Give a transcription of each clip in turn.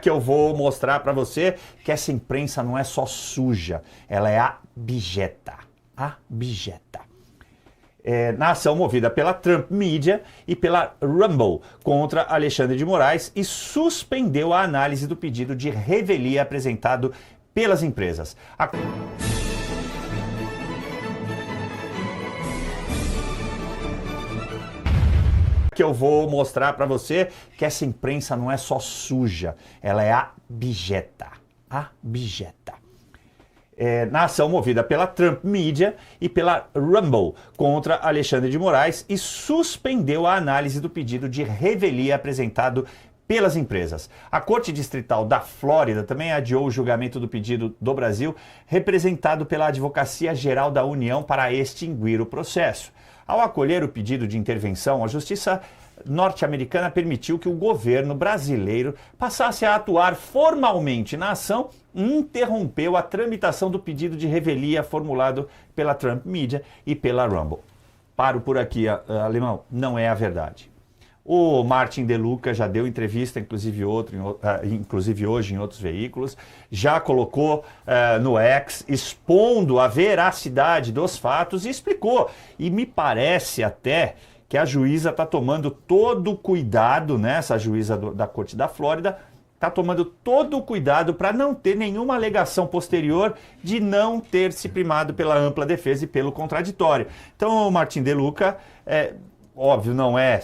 Que eu vou mostrar para você que essa imprensa não é só suja, ela é abjeta. Abjeta. Na ação movida pela Trump Media e pela Rumble contra Alexandre de Moraes e suspendeu a análise do pedido de revelia apresentado pelas empresas. Que eu vou mostrar para você que essa imprensa não é só suja, ela é abjeta. Abjeta. Na ação movida pela Trump Media e pela Rumble contra Alexandre de Moraes e suspendeu a análise do pedido de revelia apresentado pelas empresas. A Corte Distrital da Flórida também adiou o julgamento do pedido do Brasil, representado pela Advocacia Geral da União, para extinguir o processo. Ao acolher o pedido de intervenção, a Justiça norte-americana permitiu que o governo brasileiro passasse a atuar formalmente na ação e interrompeu a tramitação do pedido de revelia formulado pela Trump Media e pela Rumble. Paro por aqui, Alemão, não é a verdade. O Martin De Luca já deu entrevista, inclusive hoje em outros veículos, já colocou no X, expondo a veracidade dos fatos e explicou. E me parece até que a juíza está tomando todo o cuidado, né, essa juíza da Corte da Flórida, está tomando todo o cuidado para não ter nenhuma alegação posterior de não ter se primado pela ampla defesa e pelo contraditório. Então, o Martin De Luca, óbvio, não é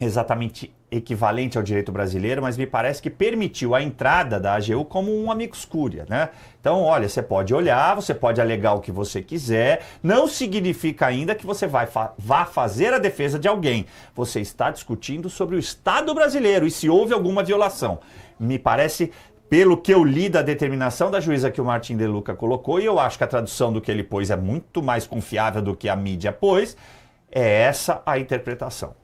exatamente equivalente ao direito brasileiro, mas me parece que permitiu a entrada da AGU como um amicus curiae, né? Então, olha, você pode olhar, você pode alegar o que você quiser, não significa ainda que você vá fazer a defesa de alguém. Você está discutindo sobre o Estado brasileiro e se houve alguma violação. Me parece, pelo que eu li da determinação da juíza que o Martin De Luca colocou, e eu acho que a tradução do que ele pôs é muito mais confiável do que a mídia pôs, é essa a interpretação.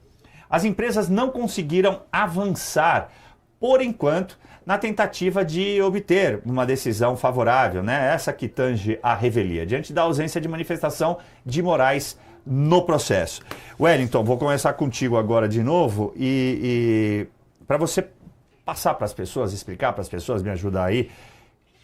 As empresas não conseguiram avançar, por enquanto, na tentativa de obter uma decisão favorável, né? Essa que tange a revelia, diante da ausência de manifestação de Moraes no processo. Wellington, vou começar contigo agora de novo e para você passar para as pessoas, explicar para as pessoas, me ajudar aí,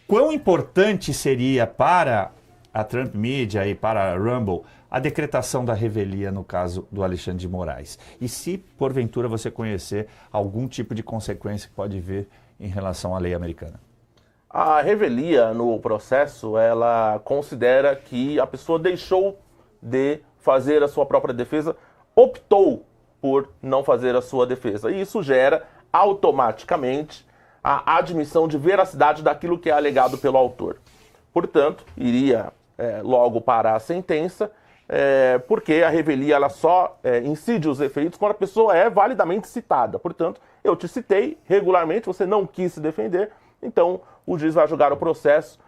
quão importante seria para a Trump Media e para a Rumble a decretação da revelia no caso do Alexandre de Moraes. E se, porventura, você conhecer algum tipo de consequência que pode vir em relação à lei americana? A revelia no processo, ela considera que a pessoa deixou de fazer a sua própria defesa, optou por não fazer a sua defesa. E isso gera automaticamente a admissão de veracidade daquilo que é alegado pelo autor. Portanto, iria logo para a sentença, porque a revelia ela só incide os efeitos quando a pessoa é validamente citada. Portanto, eu te citei regularmente, você não quis se defender, então o juiz vai julgar o processo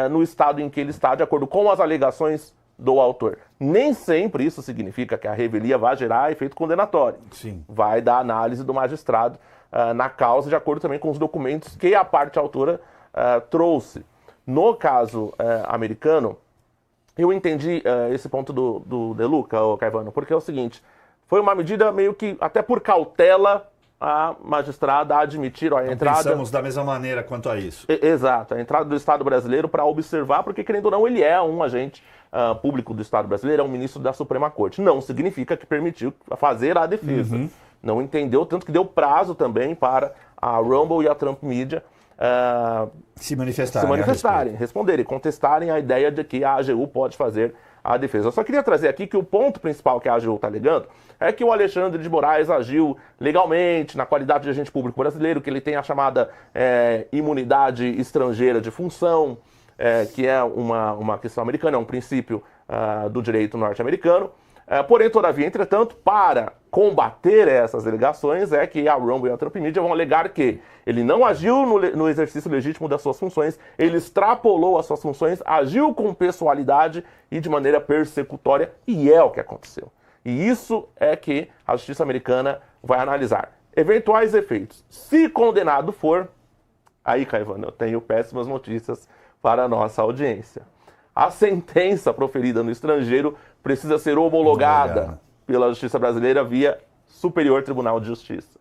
no estado em que ele está, de acordo com as alegações do autor. Nem sempre isso significa que a revelia vai gerar efeito condenatório. Sim. Vai dar análise do magistrado na causa, de acordo também com os documentos que a parte autora trouxe. No caso americano, eu entendi esse ponto do De Luca, Caivano, porque é o seguinte, foi uma medida meio que, até por cautela, a magistrada a admitir a entrada... Pensamos da mesma maneira quanto a isso. Exato, a entrada do Estado brasileiro para observar, porque, querendo ou não, ele é um agente público do Estado brasileiro, é um ministro da Suprema Corte. Não significa que permitiu fazer a defesa. Uhum. Não entendeu, tanto que deu prazo também para a Rumble e a Trump Media se manifestarem, responderem, contestarem a ideia de que a AGU pode fazer a defesa. Eu só queria trazer aqui que o ponto principal que a AGU está alegando é que o Alexandre de Moraes agiu legalmente, na qualidade de agente público brasileiro, que ele tem a chamada imunidade estrangeira de função, que é uma questão americana, é um princípio do direito norte-americano. Porém, todavia, entretanto, para combater essas alegações é que a Rumble e a Trump Media vão alegar que ele não agiu no exercício legítimo das suas funções, ele extrapolou as suas funções, agiu com pessoalidade e de maneira persecutória, e é o que aconteceu. E isso é que a justiça americana vai analisar. Eventuais efeitos. Se condenado for, aí, Caivano, eu tenho péssimas notícias para a nossa audiência. A sentença proferida no estrangeiro precisa ser homologada pela Justiça Brasileira via Superior Tribunal de Justiça.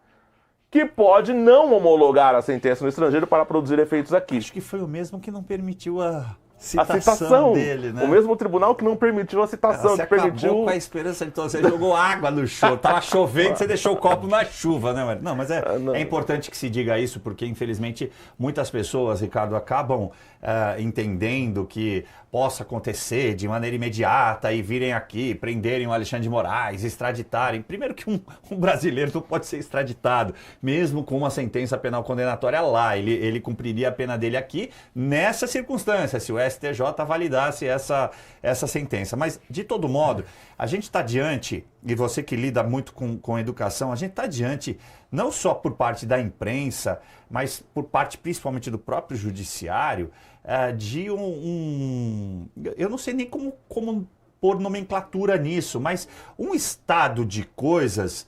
que pode não homologar a sentença no estrangeiro para produzir efeitos aqui. Acho que foi o mesmo que não permitiu a A citação dele, né? O mesmo tribunal que não permitiu a citação, Você que permitiu... acabou com a esperança, então você jogou água no show, tava chovendo, você deixou o copo na chuva, né? Não, mas é importante que se diga isso, porque infelizmente muitas pessoas, Ricardo, acabam entendendo que possa acontecer de maneira imediata e virem aqui, prenderem o Alexandre de Moraes, extraditarem. Primeiro que um brasileiro não pode ser extraditado, mesmo com uma sentença penal condenatória lá. Ele cumpriria a pena dele aqui, nessa circunstância, se o STJ validasse essa sentença. Mas, de todo modo, a gente está diante, e você que lida muito com educação, a gente está diante, não só por parte da imprensa, mas por parte principalmente do próprio judiciário, de eu não sei nem como pôr nomenclatura nisso, mas um estado de coisas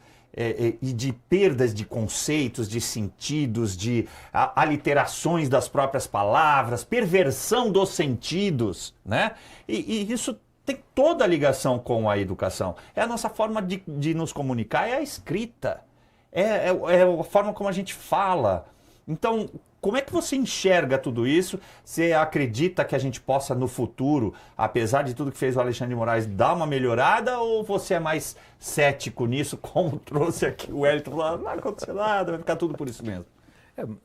e de perdas de conceitos, de sentidos, de aliterações das próprias palavras, perversão dos sentidos, né? E isso tem toda a ligação com a educação. É a nossa forma de nos comunicar, é a escrita, é a forma como a gente fala. Então, como é que você enxerga tudo isso? Você acredita que a gente possa, no futuro, apesar de tudo que fez o Alexandre de Moraes, dar uma melhorada? Ou você é mais cético nisso, como trouxe aqui o Wellington, falando, não vai acontecer nada, vai ficar tudo por isso mesmo?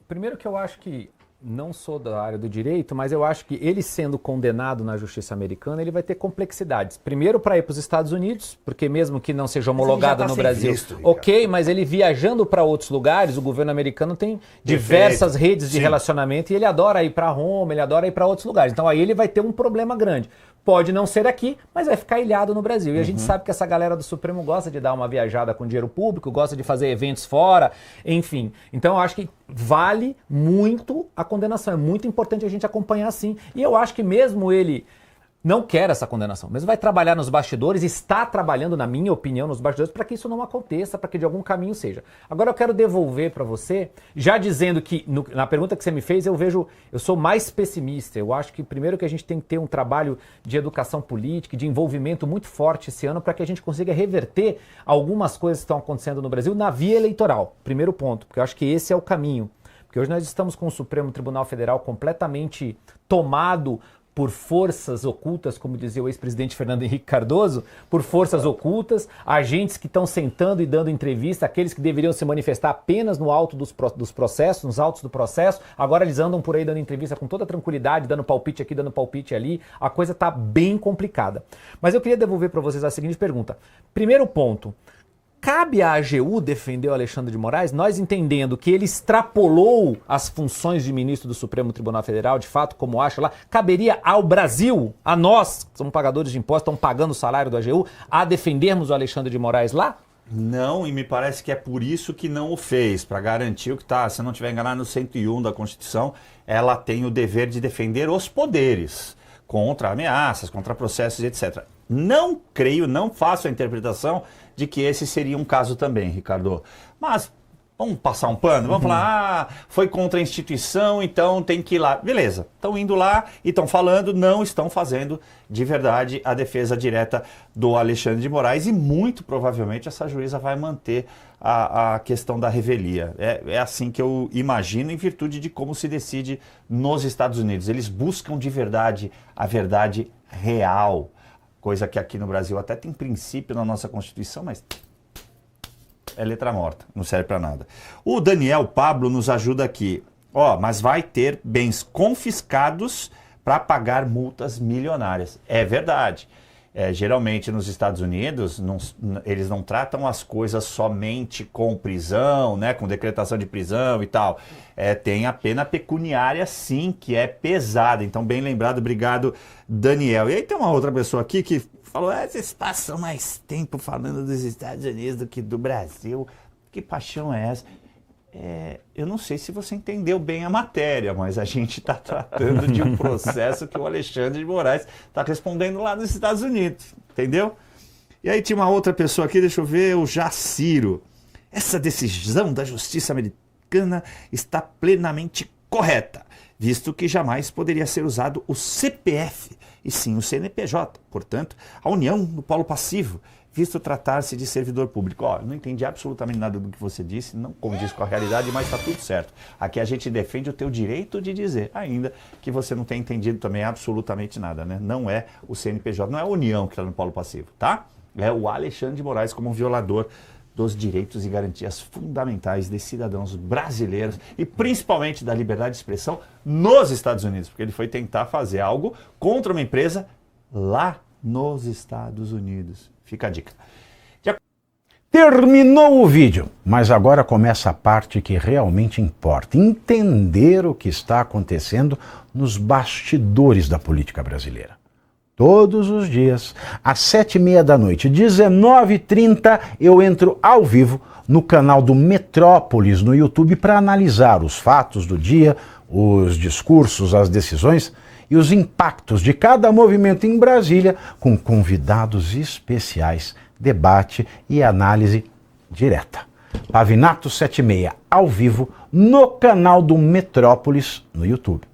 Primeiro que eu acho que, não sou da área do direito, mas eu acho que ele sendo condenado na justiça americana, ele vai ter complexidades. Primeiro para ir para os Estados Unidos, porque mesmo que não seja homologado no Brasil, ok, mas ele viajando para outros lugares, o governo americano tem diversas redes de relacionamento e ele adora ir para Roma, ele adora ir para outros lugares. Então aí ele vai ter um problema grande. Pode não ser aqui, mas vai ficar ilhado no Brasil. E a gente sabe que essa galera do Supremo gosta de dar uma viajada com dinheiro público, gosta de fazer eventos fora, enfim. Então eu acho que vale muito a condenação. É muito importante a gente acompanhar sim. E eu acho que mesmo ele não quer essa condenação, mesmo vai trabalhar nos bastidores, está trabalhando, na minha opinião, nos bastidores, para que isso não aconteça, para que de algum caminho seja. Agora eu quero devolver para você, já dizendo que, na pergunta que você me fez, eu sou mais pessimista. Eu acho que primeiro que a gente tem que ter um trabalho de educação política, de envolvimento muito forte esse ano, para que a gente consiga reverter algumas coisas que estão acontecendo no Brasil na via eleitoral. Primeiro ponto, porque eu acho que esse é o caminho. Porque hoje nós estamos com o Supremo Tribunal Federal completamente tomado por forças ocultas, como dizia o ex-presidente Fernando Henrique Cardoso, por forças ocultas, agentes que estão sentando e dando entrevista, aqueles que deveriam se manifestar apenas no alto dos processos, nos autos do processo, agora eles andam por aí dando entrevista com toda tranquilidade, dando palpite aqui, dando palpite ali, a coisa está bem complicada. Mas eu queria devolver para vocês a seguinte pergunta. Primeiro ponto, cabe à AGU defender o Alexandre de Moraes, nós entendendo que ele extrapolou as funções de ministro do Supremo Tribunal Federal, de fato, como acha lá, caberia ao Brasil, a nós, que somos pagadores de impostos, estamos pagando o salário do AGU, a defendermos o Alexandre de Moraes lá? Não, e me parece que é por isso que não o fez, para garantir o que está, se não estiver enganado, no 101 da Constituição, ela tem o dever de defender os poderes contra ameaças, contra processos, etc. Não creio, não faço a interpretação de que esse seria um caso também, Ricardo. Mas vamos passar um pano, vamos falar, foi contra a instituição, então tem que ir lá. Beleza, estão indo lá e estão falando, não estão fazendo de verdade a defesa direta do Alexandre de Moraes e muito provavelmente essa juíza vai manter a questão da revelia. É assim que eu imagino, em virtude de como se decide nos Estados Unidos. Eles buscam de verdade a verdade real. Coisa que aqui no Brasil até tem princípio na nossa Constituição, mas é letra morta, não serve para nada. O Daniel Pablo nos ajuda aqui. Mas vai ter bens confiscados para pagar multas milionárias. É verdade. Geralmente nos Estados Unidos, eles não tratam as coisas somente com prisão, né, com decretação de prisão e tal. Tem a pena pecuniária, sim, que é pesada. Então, bem lembrado, obrigado, Daniel. E aí tem uma outra pessoa aqui que falou, vocês passam mais tempo falando dos Estados Unidos do que do Brasil. Que paixão é essa? Eu não sei se você entendeu bem a matéria, mas a gente está tratando de um processo que o Alexandre de Moraes está respondendo lá nos Estados Unidos, entendeu? E aí tinha uma outra pessoa aqui, deixa eu ver, o Jaciro. Essa decisão da justiça americana está plenamente correta, visto que jamais poderia ser usado o CPF, e sim o CNPJ. Portanto, a união no polo passivo visto tratar-se de servidor público. Ó, não entendi absolutamente nada do que você disse, não condiz com a realidade, mas está tudo certo. Aqui a gente defende o teu direito de dizer, ainda que você não tenha entendido também absolutamente nada, né? Não é o CNPJ, não é a União que está no polo passivo, tá? É o Alexandre de Moraes como violador dos direitos e garantias fundamentais de cidadãos brasileiros e principalmente da liberdade de expressão nos Estados Unidos, porque ele foi tentar fazer algo contra uma empresa lá nos Estados Unidos. Fica a dica. Terminou o vídeo, mas agora começa a parte que realmente importa, entender o que está acontecendo nos bastidores da política brasileira. Todos os dias, às 7h30 da noite, 19h30, eu entro ao vivo no canal do Metrópolis no YouTube para analisar os fatos do dia, os discursos, as decisões e os impactos de cada movimento em Brasília, com convidados especiais, debate e análise direta. Pavinato 7h30, ao vivo, no canal do Metrópolis no YouTube.